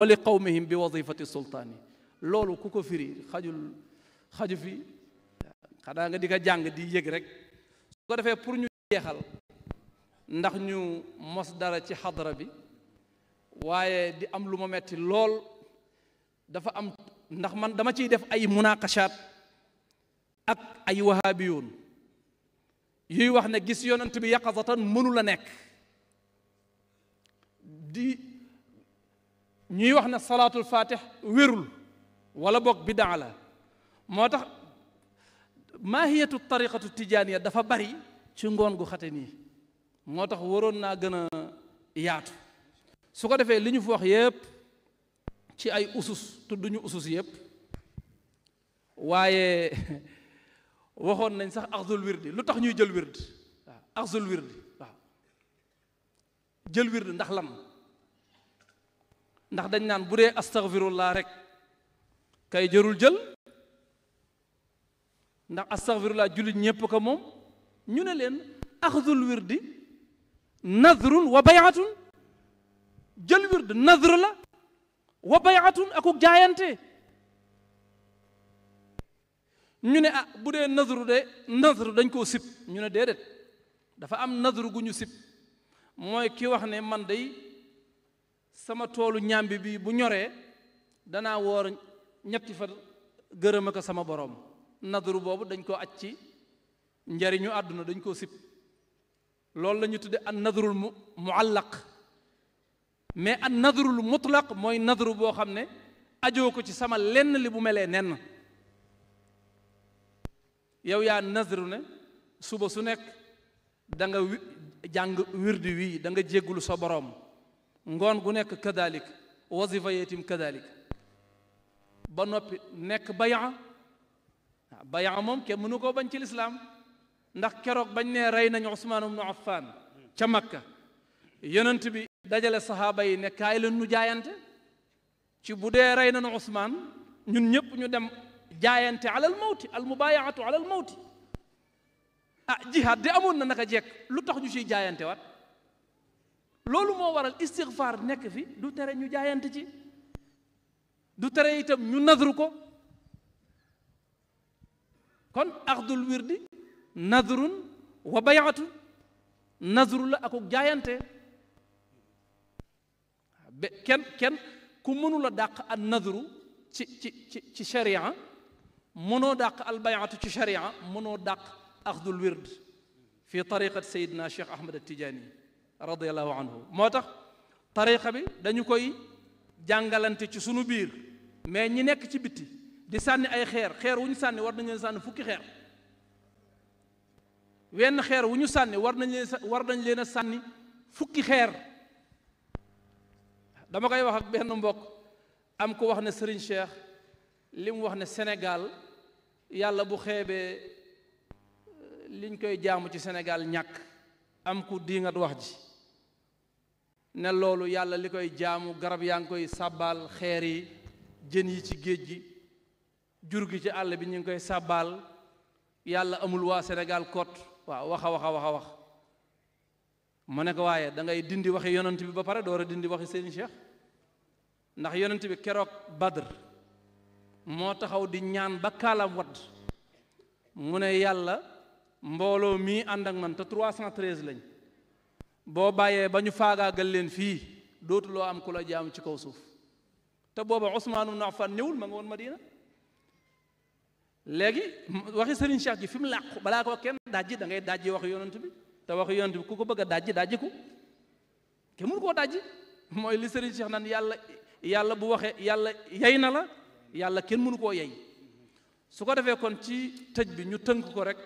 wa li qawmihim bi wazifati sultaani loolu ku ko firi xaju fi xanaa nga di ko jàng di yëg rek su ko defee pour ñu jeexal ndax ñu mos dara ci xadara bi waaye di am lu ma metti lool dafa am ndax man dama ciy def ay munaqashaat ak ay wahabiyun yuy wax ne gis yonent bi yaqazatan mënu la nekk di ñuy wax ne salaatul fatih wérul wala boog bidaa la moo tax maahiyatu tariqatu tijaaniya dafa bari ci ngoon gu xate nii moo tax waroon naa gën a yaatu su ko defee li ñu fi wax yépp ci ay usus tudduñu usus yépp waaye waxoon nañ sax axzul wirdi lu tax ñuy jël wird waaw axzul wirdi waaw jël wird ndax lan ndax dañ naan bu dee astaghfirullah rek kay jërul jël ndax astaghfirullah jullit ñépp ko moom ñu ne leen axzul wirdi nadrun wa bayatun jël wird nadr la wa bayatun akuk jaayante ñu ne bu dee nadru dañ koo sib ñu ne déedéet dafa am nadru gu ñu sib mooy ki wax ne man day sama toolu ñàmbi bi bu ñoree danaa woor ñetti fa gërëma ko sama boroom nadru boobu dañ koo aj ci njariñu àdduna dañ koo sib loolu la ñu tudde an nadrul muallaq mais an nadrul mutlaq mooy nadru boo xam ne ajoo ko ci sama lenn li bu melee nenn yow yaa nadru ne suba su nekk da nga jàng wirdi wii da nga jéggulu sa boroom ngoon gu nekk kadalik wazifa yeetim kadalik ba noppi nekk bayaa moom kenn mënu koo bañ ci lislaam ndax keroog bañ ne rey nañu Usmaan ibnu Affaan ca Makka yonent bi dajale saxaaba yi ne kaay leen nu jaayante ci bu dee rey nañu Usmaan ñun ñëpp ñu dem jaayante alal mawti al mubaayaatu alal mawti jihaad de amoon na naka jekk lu tax ñu ciy jaayante wat loolu moo waral istigfaar nekk fi du tere ñu jaayante ci du tere itam ñu nadru ko kon axdul wirdi nadrun wa bayatu nadru la akuk jaayante kenn ku mënula dàq an nadru ci sharia mënoo dàq al bayatu ci sharia mënoo dàq axdul wird fi tariqat sayidina cheikh ahmad attijaani radiallahu anhu moo tax tariqa bi dañu koy jàngalante ci sunu biir mais ñi nekk ci bitti di sànni ay xeer wu ñu sànni war nañ leen sànni fukki xeer wenn xeer wu ñu sànni war nañ leen a sànni fukki xeer dama koy wax ak benn mbokk am ko wax ne Serigne Cheikh li mu wax ne Sénégal yàlla bu xeebee liñ koy jaamu ci Sénégal ñàkk am ku diingat wax ji ne loolu yàlla li koy jaamu garab yaa ngi koy sàbbaal xeer yi jën yi ci géej gi jur gi ci àll bi ñu ngi koy sàbbaal yàlla amul waa Sénégal kot waaw wax mu ne ko waaye da ngay dindi waxi yonent bi ba pare door a dindi waxi Serigne Cheikh ndax yonent bi keroog Badr moo taxaw di ñaan ba kaalam wadd mu ne yàlla mbooloo mii ànd ak man te 313 lañ boo bàyyee ba ñu faagaagal leen fii dootuloo am ku la jaamu ci kaw suuf te booba Usmaan ibn Affaan ñëwul ma nga woon Madina léegi waxi Serigne Cheikh ji fi mu làqu balaa ko kenn dajji da ngay dajji waxi yonent bi te waxi yonent bi ku ko bëgg a dajji ko kenn mënu koo dajji mooy li Serigne Cheikh naan yàlla bu waxee yàlla yey na la yàlla kenn mënu koo yey su ko defee kon ci tëj bi ñu tënk ko rek